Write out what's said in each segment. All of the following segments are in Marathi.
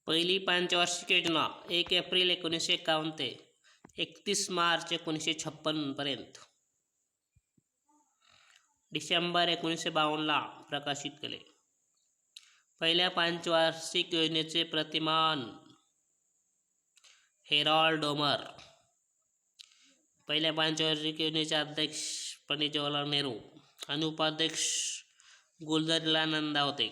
पहिली पंचवार्षिक योजना 1 एप्रिल 1951 ते 31 मार्च 1956 पर्यंत डिसेंबर 1952ला प्रकाशित केले. पहिल्या पंचवार्षिक योजनेचे प्रतिमान हेरॉल्ड डोमर. पहिल्या पंचवार्षिक योजनेचे अध्यक्ष पंडित जवाहरलाल नेहरू आणि उपाध्यक्ष गुलझारीलाल नंदा होते.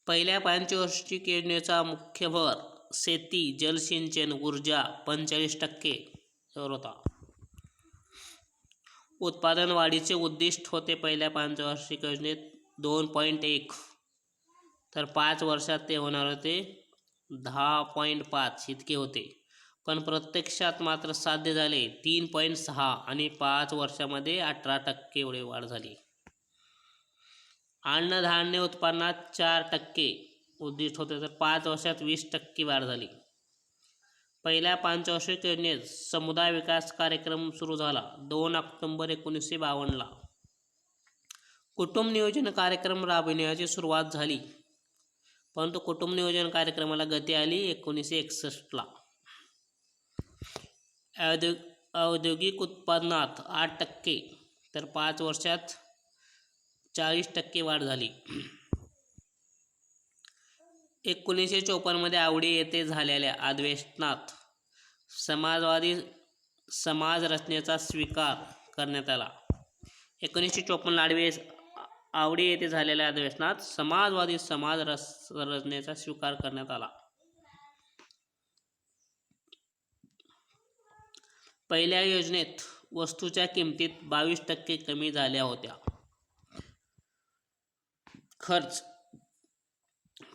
पहिल्या पंचवार्षिक योजनेचा मुख्य भर शेती, जलसिंचन, ऊर्जा 45% वर होता. उत्पादन वाढीचे उद्दिष्ट होते पहिल्या पंचवार्षिक योजनेत 2.1, तर 5 वर्षात ते होणार होते 10.5 इतके होते, पण प्रत्यक्षात मात्र साध्य झाले 3.6 आणि 5 वर्षामध्ये 18% एवढी वाढ झाली. अन्नधान्य उत्पन्नात 4% उद्दिष्ट होते, तर 5 वर्षात 20% वाढ झाली. पहिल्या पंचवार्षिक योजनेत समुदाय विकास कार्यक्रम सुरू झाला 2 ऑक्टोबर 1952ला. कुटुंब नियोजन कार्यक्रम राबविण्याची सुरुवात झाली, परंतु कुटुंब नियोजन कार्यक्रमाला गती आली 1961ला. औद्योगिक उत्पादनात 8%, तर 5 वर्षात 40% वाढ झाली. 1954 मध्ये आवडी येथे झालेल्या अधिवेशनात समाजवादी समाज रचनेचा स्वीकार करण्यात आला. 1954 आवडी येथे झालेल्या अधिवेशनात समाजवादी समाज रचनेचा स्वीकार करण्यात आला. पहिल्या योजनेत वस्तूच्या किमतीत 22% कमी झाल्या होत्या. खर्च.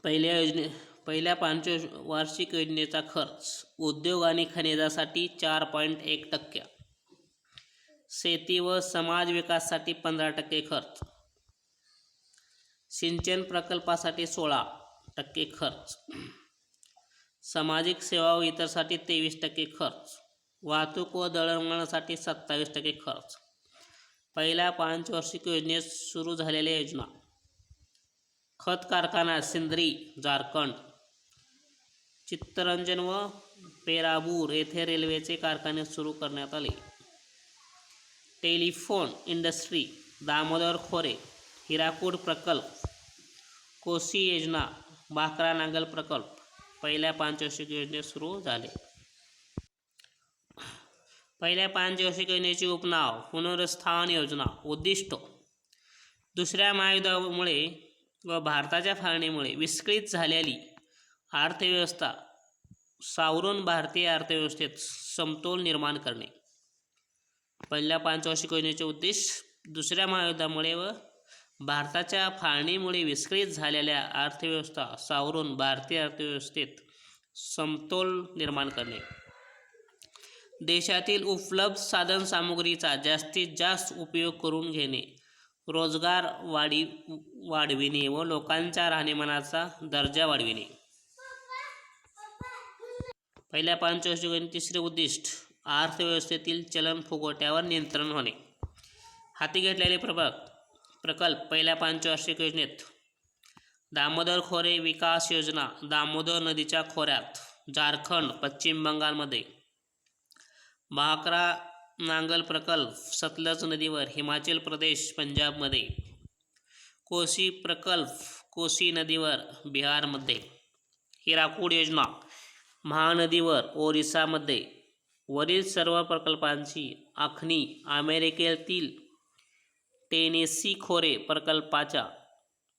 पहिल्या पंचवार्षिक योजनेचा खर्च उद्योग आणि खनिजासाठी 4.1%, शेती व समाज विकासासाठी 15% खर्च, सिंचन प्रकल्पासाठी 16% खर्च, सामाजिक सेवा व इतरसाठी 23% खर्च, वाहतूक व दळणवळणासाठी 27% खर्च. पहिल्या पंचवार्षिक योजनेत सुरू झालेल्या योजना. खत कारखाना सिंदरी, झारखंड. चित्तरंजन व पेराबूर येथे रेल्वेचे कारखाने सुरू करण्यात आले. टेलिफोन इंडस्ट्री दामोदर खोरे, हिराकूड प्रकल्प, कोसी योजना, भाकरा नांगल प्रकल्प पहिल्या पंचवार्षिक योजनेत सुरू झाले. पहिल्या पंचवार्षिक योजनेचे उपनाव पुनरुत्थान योजना. उद्दिष्ट. दुसऱ्या महायुद्धामुळे व भारताच्या फाळणीमुळे विस्कळीत झालेली अर्थव्यवस्था सावरून भारतीय अर्थव्यवस्थेत समतोल निर्माण करणे. पहिल्या पंचवार्षिक योजनेचे उद्दिष्ट दुसऱ्या महायुद्धामुळे व भारताच्या फाळणीमुळे विस्कळीत झालेल्या अर्थव्यवस्था सावरून भारतीय अर्थव्यवस्थेत समतोल निर्माण करणे. देशातील उपलब्ध साधनसामुग्रीचा जास्तीत जास्त उपयोग करून घेणे, रोजगार वाढविणे व लोकांच्या राहणीमानाचा दर्जा वाढविणे. पहिल्या पंचवार्षिक योजनेचे तिसरे उद्दिष्ट अर्थव्यवस्थेतील चलनफुगवट्यावर नियंत्रण होणे. हाती घेतलेले प्रकल्प पहिल्या पंचवार्षिक योजनेत. दामोदर खोरे विकास योजना दामोदर नदीच्या खोऱ्यात झारखंड, पश्चिम बंगालमध्ये. भाकरा नांगल प्रकल्प सतलज नदीवर हिमाचल प्रदेश, पंजाबमध्ये. कोसी प्रकल्प कोसी नदीवर बिहारमध्ये. हिराकूड योजना महानदीवर ओरिसामध्ये. वरील सर्व प्रकल्पांची आखणी अमेरिकेतील टेनेसी खोरे प्रकल्पाच्या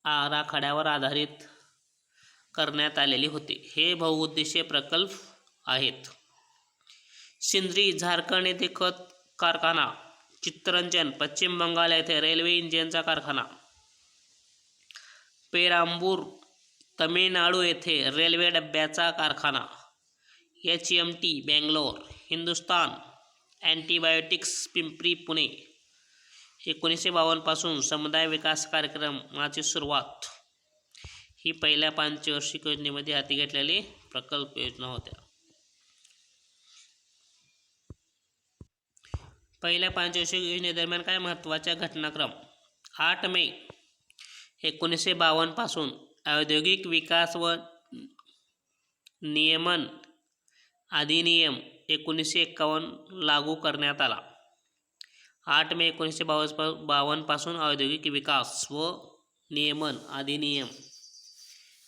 आराखड्यावर आधारित करण्यात आलेले होते. हे बहुउद्देशीय प्रकल्प आहेत. सिंदरी झारखंड येथे खत कारखाना. चित्तरंजन पश्चिम बंगाल येथे रेल्वे इंजिनचा कारखाना. पेरांबूर तमिळनाडू येथे रेल्वे डब्याचा कारखाना. HMT बेंगलोर. हिंदुस्तान अँटिबायोटिक्स पिंपरी, पुणे. 1952 पासून समुदाय विकास कार्यक्रमाची सुरुवात. ही पहिल्या पंचवार्षिक योजनेमध्ये हाती घेतलेली प्रकल्प योजना होत्या. पहिल्या पंचवार्षिक योजनेदरम्यान काय महत्त्वाच्या घटनाक्रम. 8 मे 1952 पासून औद्योगिक विकास व नियमन अधिनियम 1951 लागू करण्यात आला. 8 मे 1952 पासून औद्योगिक विकास व नियमन अधिनियम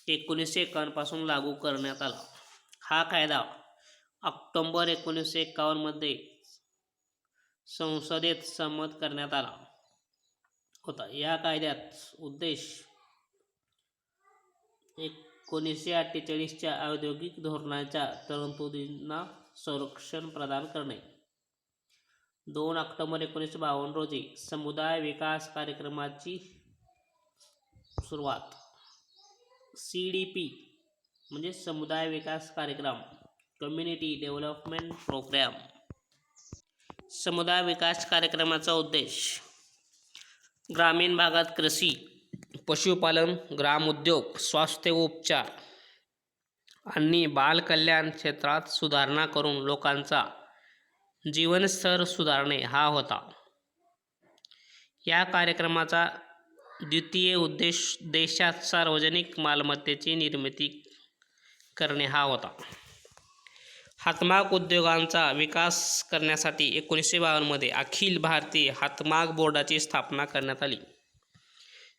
1951 पासून लागू करण्यात आला. हा कायदा ऑक्टोबर 1951 मध्ये संसदेत संमत करण्यात आला होता. या कायद्याचा उद्देश 1948च्या औद्योगिक धोरणाच्या तरतुदींना संरक्षण प्रदान करणे. 2 ऑक्टोबर 1952 रोजी समुदाय विकास कार्यक्रमाची सुरुवात. CDP म्हणजे समुदाय विकास कार्यक्रम, कम्युनिटी डेव्हलपमेंट प्रोग्राम. समुदाय विकास कार्यक्रमाचा उद्देश ग्रामीण भागात कृषी, पशुपालन, ग्रामोद्योग, स्वास्थ्य व उपचार आणि बालकल्याण क्षेत्रात सुधारणा करून लोकांचा जीवनस्तर सुधारणे हा होता. या कार्यक्रमाचा द्वितीय उद्देश देशात सार्वजनिक मालमत्तेची निर्मिती करणे हा होता. हातमाग उद्योगांचा विकास करण्यासाठी 1952 मध्ये अखिल भारतीय हातमाग बोर्डाची स्थापना करण्यात आली.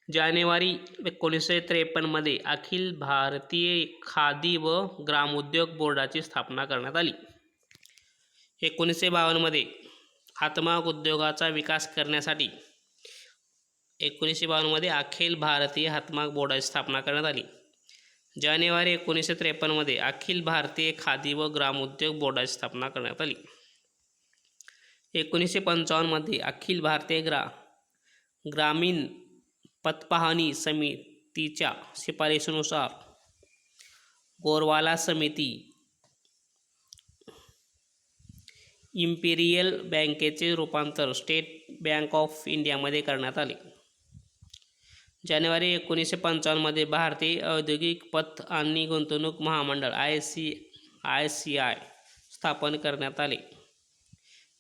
जानेवारी 1953 मध्ये अखिल भारतीय खादी व ग्रामोद्योग बोर्डाची स्थापना करण्यात आली. 1952 मध्ये हातमाग उद्योगाचा विकास करण्यासाठी 1952 मध्ये अखिल भारतीय हातमाग बोर्डाची स्थापना करण्यात आली. जानेवारी 1953 मध्ये अखिल भारतीय खादी व ग्रामोद्योग बोर्डाची स्थापना करण्यात आली. 1955 मध्ये अखिल भारतीय ग्रामीण पतपाहणी समितीच्या शिफारशीनुसार गोरवाला समिती इम्पिरियल बँकेचे रूपांतर स्टेट बँक ऑफ इंडियामध्ये करण्यात आले. जानेवारी 1955 मध्ये भारतीय औद्योगिक पत आणि गुंतवणूक महामंडळ ICICI स्थापन करण्यात आले,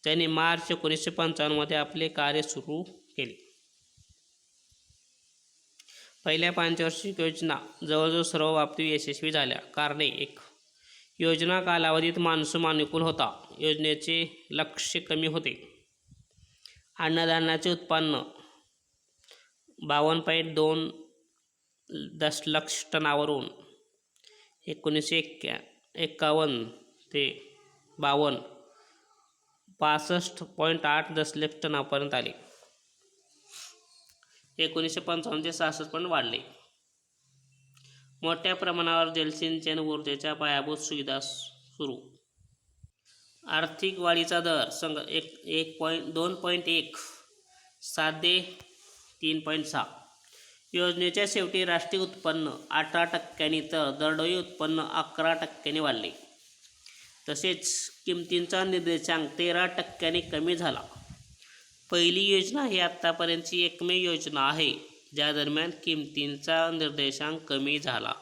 ज्याने मार्च 1955 मध्ये आपले कार्य सुरू केले. पहिल्या पंचवार्षिक योजना जवळजवळ सर्व बाबतीत यशस्वी झाल्या. कारणे: 1. योजना कालावधीत मान्सून अनुकूल होता. योजनेचे लक्ष्य कमी होते. अन्नधान्याचे उत्पन्न 52.2 दशलक्ष टनावरून 1951 ते 52 65.8 दशलक्ष टनापर्यंत आले. 1955 ते 66 पर्यंत वाढले. मोठ्या प्रमाणावर जलसिंचन व ऊर्जेच्या पायाभूत सुविधा सुरू. आर्थिक वाढीचा दर 2.1 साधे 3.6. योजनेच्या शेवटी राष्ट्रीय उत्पन्न 18% तर दरडोई उत्पन्न 11% वाढले. तसेच किमतींचा निर्देशांक 13% कमी झाला. पहिली योजना ही आतापर्यंतची एकमेव योजना आहे ज्या दरम्यान किमतींचा निर्देशांक कमी झाला.